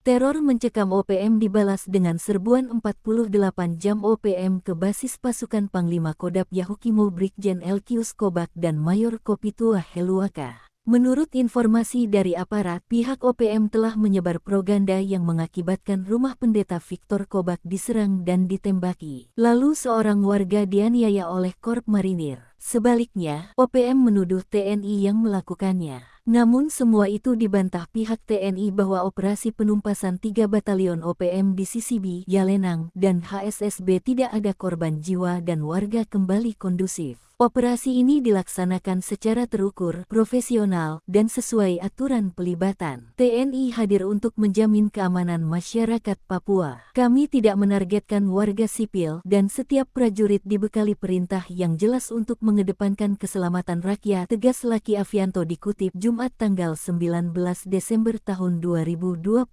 Teror mencekam OPM dibalas dengan serbuan 48 jam OPM ke basis pasukan Panglima Kodam Yahukimo Brigjen Elkius Kobak dan Mayor Kopitua Heluaka. Menurut informasi dari aparat, pihak OPM telah menyebar propaganda yang mengakibatkan rumah pendeta Victor Kobak diserang dan ditembaki. Lalu seorang warga dianiaya oleh Korps Marinir. Sebaliknya, OPM menuduh TNI yang melakukannya. Namun semua itu dibantah pihak TNI bahwa operasi penumpasan 3 batalion OPM di CCB, Yalenang, dan HSSB tidak ada korban jiwa dan warga kembali kondusif. Operasi ini dilaksanakan secara terukur, profesional, dan sesuai aturan pelibatan. TNI hadir untuk menjamin keamanan masyarakat Papua. Kami tidak menargetkan warga sipil dan setiap prajurit dibekali perintah yang jelas untuk mengedepankan keselamatan rakyat, tegas Laki Avianto dikutip Jumat tanggal 19 Desember tahun 2025.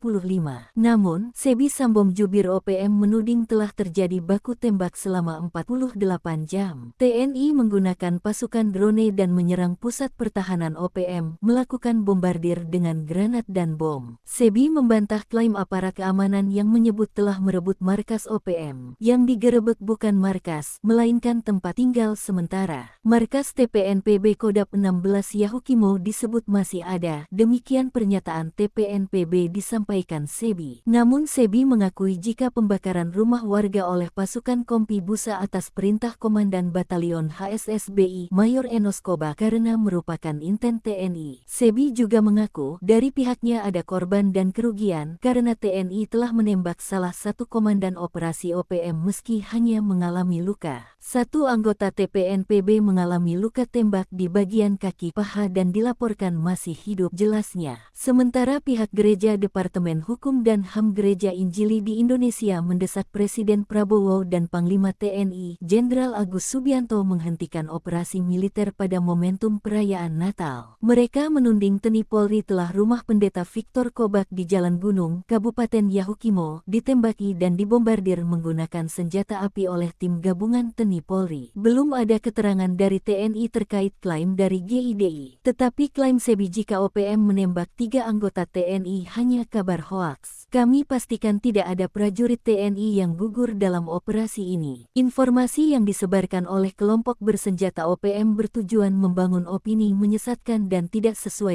Namun, Sebi Sambom jubir OPM menuding telah terjadi baku tembak selama 48 jam. TNI menggunakan pasukan drone dan menyerang pusat pertahanan OPM, melakukan bombardir dengan granat dan bom. Sebi membantah klaim aparat keamanan yang menyebut telah merebut markas OPM. Yang digerebek bukan markas, melainkan tempat tinggal sementara. Markas TPNPB Kodam 16 Yahukimo disebut masih ada, demikian pernyataan TPNPB disampaikan Sebi. Namun Sebi mengakui jika pembakaran rumah warga oleh pasukan Kompi Busa atas perintah Komandan Batalion HSSBI Mayor Enos Kobak karena merupakan inten TNI. Sebi juga mengaku dari pihaknya ada korban dan kerugian karena TNI telah menembak salah satu komandan operasi OPM meski hanya mengalami luka. Satu anggota TPNPB mengalami luka tembak di bagian kaki paha dan dilaporkan masih hidup, jelasnya. Sementara pihak Gereja Departemen Hukum dan HAM Gereja Injili di Indonesia mendesak Presiden Prabowo dan Panglima TNI Jenderal Agus Subianto menghentikan operasi militer pada momentum perayaan Natal. Mereka menuding TNI Polri telah rumah pendeta Victor Kobak di Jalan Gunung, Kabupaten Yahukimo, ditembaki dan dibombardir menggunakan senjata api oleh tim gabungan TNI Polri. Belum ada keterangan dari TNI terkait klaim dari GIDI. Tetapi klaim Sebi jika OPM menembak 3 anggota TNI hanya kabar hoaks. Kami pastikan tidak ada prajurit TNI yang gugur dalam operasi ini. Informasi yang disebarkan oleh kelompok bersenjata OPM bertujuan membangun opini menyesatkan dan tidak sesuai